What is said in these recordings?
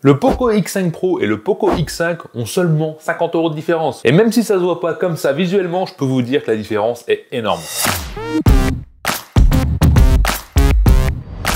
Le Poco X5 Pro et le Poco X5 ont seulement 50 € de différence. Et même si ça se voit pas comme ça visuellement, je peux vous dire que la différence est énorme.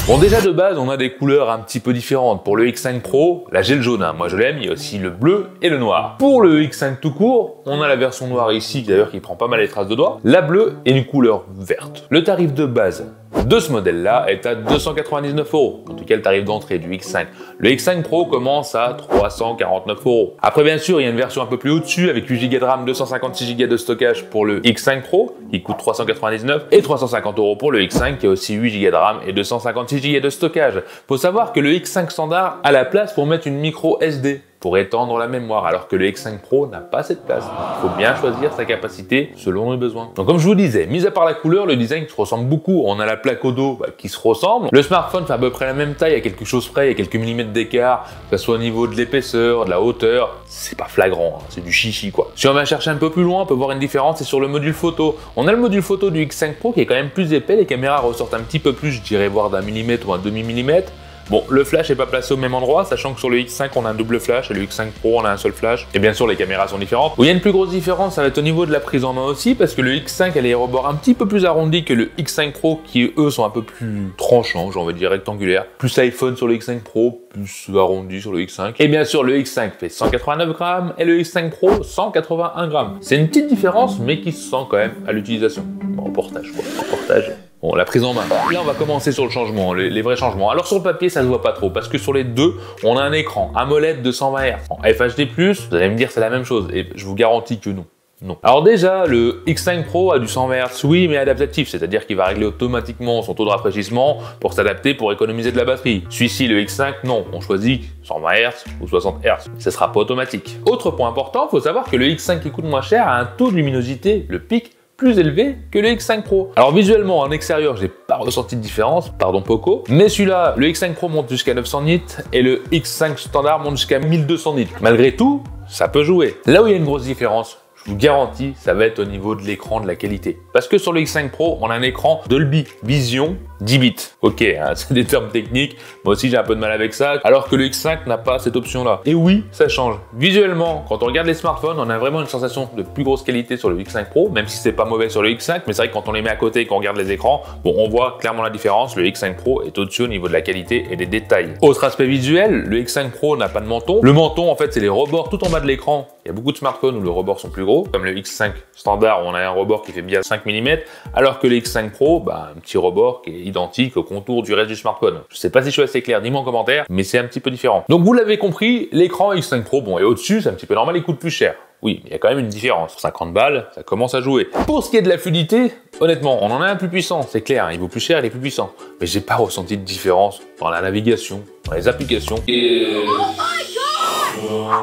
Bon, déjà de base, on a des couleurs un petit peu différentes. Pour le X5 Pro, là j'ai le jaune, hein. Moi je l'aime, il y a aussi le bleu et le noir. Pour le X5 tout court, on a la version noire ici, d'ailleurs qui prend pas mal les traces de doigts, la bleue et une couleur verte. Le tarif de base de ce modèle-là est à 299 €, en tout cas le tarif d'entrée du X5. Le X5 Pro commence à 349 €. Après bien sûr, il y a une version un peu plus au-dessus avec 8 Go de RAM, 256 Go de stockage pour le X5 Pro, qui coûte 399 € et 350 € pour le X5 qui a aussi 8 Go de RAM et 256 Go de stockage. Faut savoir que le X5 standard a la place pour mettre une micro SD pour étendre la mémoire, alors que le X5 Pro n'a pas cette place. Il faut bien choisir sa capacité selon nos besoins. Donc comme je vous disais, mis à part la couleur, le design se ressemble beaucoup. On a la plaque au dos qui se ressemble. Le smartphone fait à peu près la même taille, à quelque chose près, il y a quelques millimètres d'écart, que ce soit au niveau de l'épaisseur, de la hauteur. C'est pas flagrant, hein, c'est du chichi quoi. Si on va chercher un peu plus loin, on peut voir une différence, c'est sur le module photo. On a le module photo du X5 Pro qui est quand même plus épais, les caméras ressortent un petit peu plus, je dirais voire d'un millimètre ou un demi-millimètre. Bon, le flash n'est pas placé au même endroit, sachant que sur le X5 on a un double flash et le X5 Pro on a un seul flash. Et bien sûr les caméras sont différentes. Où il y a une plus grosse différence, ça va être au niveau de la prise en main aussi, parce que le X5 a les rebords un petit peu plus arrondis que le X5 Pro, qui eux sont un peu plus tranchants, j'ai envie de dire rectangulaires. Plus iPhone sur le X5 Pro, plus arrondi sur le X5. Et bien sûr le X5 fait 189 grammes et le X5 Pro 181 grammes. C'est une petite différence, mais qui se sent quand même à l'utilisation. Bon, en portage quoi, en portage. Bon, la prise en main. Là, on va commencer sur le changement, les vrais changements. Alors, sur le papier, ça se voit pas trop, parce que sur les deux, on a un écran AMOLED de 120 Hz. En FHD+, vous allez me dire c'est la même chose, et je vous garantis que non. Non. Alors déjà, le X5 Pro a du 120 Hz, oui, mais adaptatif, c'est-à-dire qu'il va régler automatiquement son taux de rafraîchissement pour s'adapter, pour économiser de la batterie. Celui-ci, le X5, non, on choisit 120 Hz ou 60 Hz. Ce sera pas automatique. Autre point important, il faut savoir que le X5 qui coûte moins cher a un taux de luminosité, le pic, plus élevé que le X5 Pro. Alors visuellement, en extérieur, j'ai pas ressenti de différence, pardon Poco, mais celui-là, le X5 Pro monte jusqu'à 900 nits et le X5 standard monte jusqu'à 1200 nits. Malgré tout, ça peut jouer. Là où il y a une grosse différence, je vous garantis, ça va être au niveau de l'écran, de la qualité. Parce que sur le X5 Pro, on a un écran Dolby Vision 10 bits. Ok, hein, c'est des termes techniques, moi aussi j'ai un peu de mal avec ça, alors que le X5 n'a pas cette option-là. Et oui, ça change. Visuellement, quand on regarde les smartphones, on a vraiment une sensation de plus grosse qualité sur le X5 Pro, même si c'est pas mauvais sur le X5, mais c'est vrai que quand on les met à côté et qu'on regarde les écrans, bon, on voit clairement la différence. Le X5 Pro est au-dessus au niveau de la qualité et des détails. Autre aspect visuel, le X5 Pro n'a pas de menton. Le menton, en fait, c'est les rebords tout en bas de l'écran. Il y a beaucoup de smartphones où les rebords sont plus gros, comme le X5 standard où on a un rebord qui fait bien 5 mm, alors que le X5 Pro, un petit rebord qui est identique au contour du reste du smartphone. Je sais pas si je suis assez clair, dis-moi en commentaire, mais c'est un petit peu différent. Donc vous l'avez compris, l'écran X5 Pro, bon, et au-dessus, c'est un petit peu normal, il coûte plus cher. Oui, mais il y a quand même une différence. Pour 50 balles, ça commence à jouer. Pour ce qui est de la fluidité, honnêtement, on en a un plus puissant, c'est clair, il vaut plus cher, il est plus puissant. Mais j'ai pas ressenti de différence dans la navigation, dans les applications.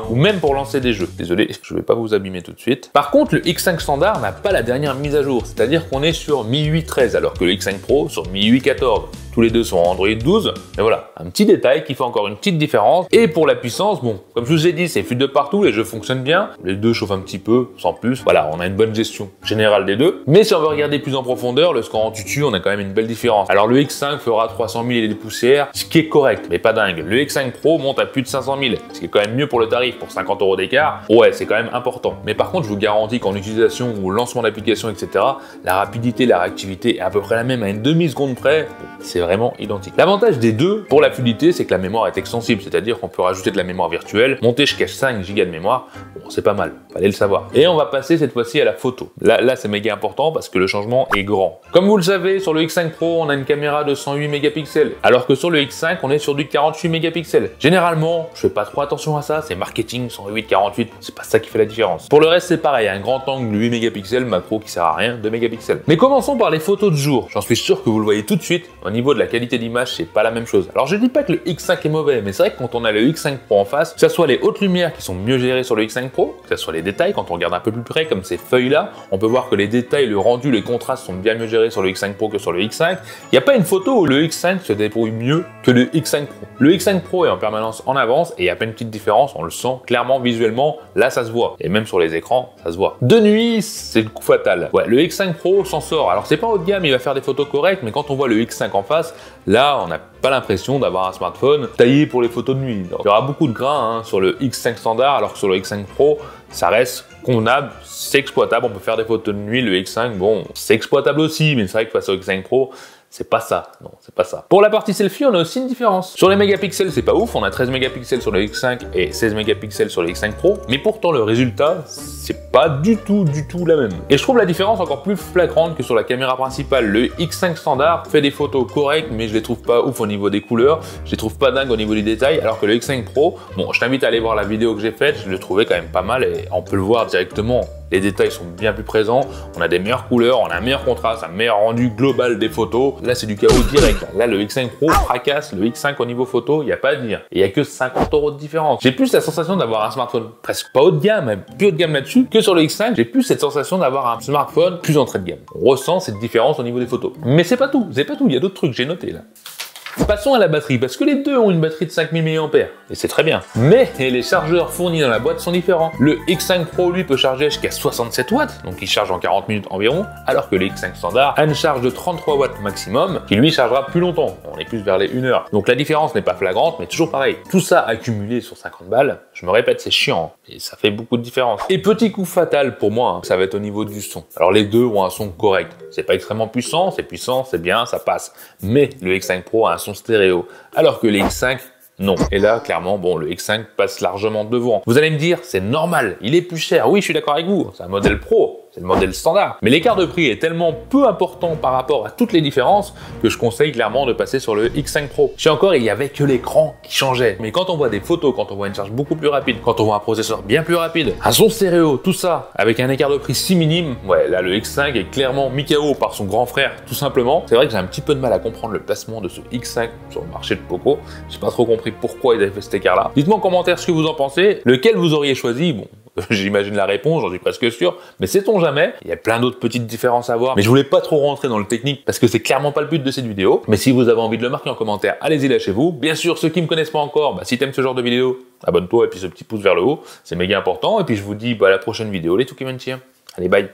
Ou même pour lancer des jeux. Désolé, je vais pas vous abîmer tout de suite. Par contre, le X5 standard n'a pas la dernière mise à jour, c'est-à-dire qu'on est sur MIUI 13, alors que le X5 Pro sur MIUI 14. Tous les deux sont en Android 12, mais voilà, un petit détail qui fait encore une petite différence. Et pour la puissance, bon, comme je vous ai dit, c'est fluide de partout, les jeux fonctionnent bien, les deux chauffent un petit peu, sans plus. Voilà, on a une bonne gestion générale des deux. Mais si on veut regarder plus en profondeur, le score en tutu, on a quand même une belle différence. Alors le X5 fera 300 000 et des poussières, ce qui est correct, mais pas dingue. Le X5 Pro monte à plus de 500 000, ce qui est quand même mieux pour le tarif, pour 50 € d'écart. Ouais, c'est quand même important. Mais par contre, je vous garantis qu'en utilisation ou lancement d'application, etc., la rapidité, la réactivité est à peu près la même, à une demi-seconde près, c'est vraiment identique. L'avantage des deux, pour la fluidité, c'est que la mémoire est extensible, c'est-à-dire qu'on peut rajouter de la mémoire virtuelle, monter jusqu'à 5 Go de mémoire. Bon, c'est pas mal, fallait le savoir. Et on va passer cette fois-ci à la photo. Là c'est méga important parce que le changement est grand. Comme vous le savez, sur le X5 Pro, on a une caméra de 108 mégapixels, alors que sur le X5, on est sur du 48 mégapixels. Généralement, je fais pas trop attention à ça, c'est marketing, 108, 48, c'est pas ça qui fait la différence. Pour le reste, c'est pareil, un grand angle 8 mégapixels, macro qui sert à rien, 2 mégapixels. Mais commençons par les photos de jour. J'en suis sûr que vous le voyez tout de suite, au niveau de la qualité d'image, c'est pas la même chose. Alors je dis pas que le X5 est mauvais, mais c'est vrai que quand on a le X5 Pro en face, que ce soit les hautes lumières qui sont mieux gérées sur le X5 Pro, que ce soit les détails, quand on regarde un peu plus près, comme ces feuilles-là, on peut voir que les détails, le rendu, les contrastes sont bien mieux gérés sur le X5 Pro que sur le X5. Il n'y a pas une photo où le X5 se débrouille mieux que le X5 Pro. Le X5 Pro est en permanence en avance et il y a pas une petite différence, on le sent clairement visuellement, là ça se voit. Et même sur les écrans, ça se voit. De nuit, c'est le coup fatal. Ouais, le X5 Pro s'en sort. Alors c'est pas haut de gamme, il va faire des photos correctes, mais quand on voit le X5 en face, face. Là, on n'a pas l'impression d'avoir un smartphone taillé pour les photos de nuit. Donc, il y aura beaucoup de grains sur le X5 standard, alors que sur le X5 Pro, ça reste convenable, c'est exploitable. On peut faire des photos de nuit. Le X5, bon, c'est exploitable aussi, mais c'est vrai que face au X5 Pro, c'est pas ça, non, c'est pas ça. Pour la partie selfie, on a aussi une différence. Sur les mégapixels, c'est pas ouf, on a 13 mégapixels sur le X5 et 16 mégapixels sur le X5 Pro, mais pourtant le résultat, c'est pas du tout la même. Et je trouve la différence encore plus flagrante que sur la caméra principale. Le X5 standard fait des photos correctes, mais je les trouve pas ouf au niveau des couleurs, je les trouve pas dingues au niveau des détails, alors que le X5 Pro, bon, je t'invite à aller voir la vidéo que j'ai faite, je le trouvais quand même pas mal et on peut le voir directement. Les détails sont bien plus présents, on a des meilleures couleurs, on a un meilleur contraste, un meilleur rendu global des photos. Là, c'est du chaos direct. Là, le X5 Pro fracasse le X5 au niveau photo, il n'y a pas à dire. Et il n'y a que 50 € de différence. J'ai plus la sensation d'avoir un smartphone presque pas haut de gamme, mais plus haut de gamme là-dessus, que sur le X5. J'ai plus cette sensation d'avoir un smartphone plus entrée de gamme. On ressent cette différence au niveau des photos. Mais c'est pas tout, il y a d'autres trucs, j'ai noté là. Passons à la batterie, parce que les deux ont une batterie de 5000 mAh, et c'est très bien. Mais les chargeurs fournis dans la boîte sont différents. Le X5 Pro, lui, peut charger jusqu'à 67 watts, donc il charge en 40 minutes environ, alors que le X5 standard a une charge de 33 watts maximum, qui lui chargera plus longtemps. On est plus vers les 1 heure. Donc la différence n'est pas flagrante, mais toujours pareil. Tout ça accumulé sur 50 balles, je me répète, c'est chiant, et ça fait beaucoup de différence. Et petit coup fatal pour moi, ça va être au niveau du son. Alors les deux ont un son correct. C'est pas extrêmement puissant, c'est bien, ça passe. Mais le X5 Pro a un son stéréo, alors que le X5, non. Et là, clairement, bon, le X5 passe largement devant. Vous allez me dire, c'est normal, il est plus cher. Oui, je suis d'accord avec vous, c'est un modèle pro, c'est le modèle standard. Mais l'écart de prix est tellement peu important par rapport à toutes les différences que je conseille clairement de passer sur le X5 Pro. Je sais encore, il y avait que l'écran qui changeait. Mais quand on voit des photos, quand on voit une charge beaucoup plus rapide, quand on voit un processeur bien plus rapide, un son stéréo, tout ça, avec un écart de prix si minime, ouais, là, le X5 est clairement mis KO par son grand frère, tout simplement. C'est vrai que j'ai un petit peu de mal à comprendre le placement de ce X5 sur le marché de Poco. J'ai pas trop compris pourquoi ils avaient fait cet écart-là. Dites-moi en commentaire ce que vous en pensez, lequel vous auriez choisi. Bon, j'imagine la réponse, j'en suis presque sûr, mais sait-on jamais, il y a plein d'autres petites différences à voir, mais je voulais pas trop rentrer dans le technique parce que c'est clairement pas le but de cette vidéo. Mais si vous avez envie de le marquer en commentaire, allez-y, lâchez-vous. Bien sûr, ceux qui me connaissent pas encore, si t'aimes ce genre de vidéo, abonne-toi et puis ce petit pouce vers le haut, c'est méga important. Et puis je vous dis à la prochaine vidéo, les Tukimantiens. Allez, bye.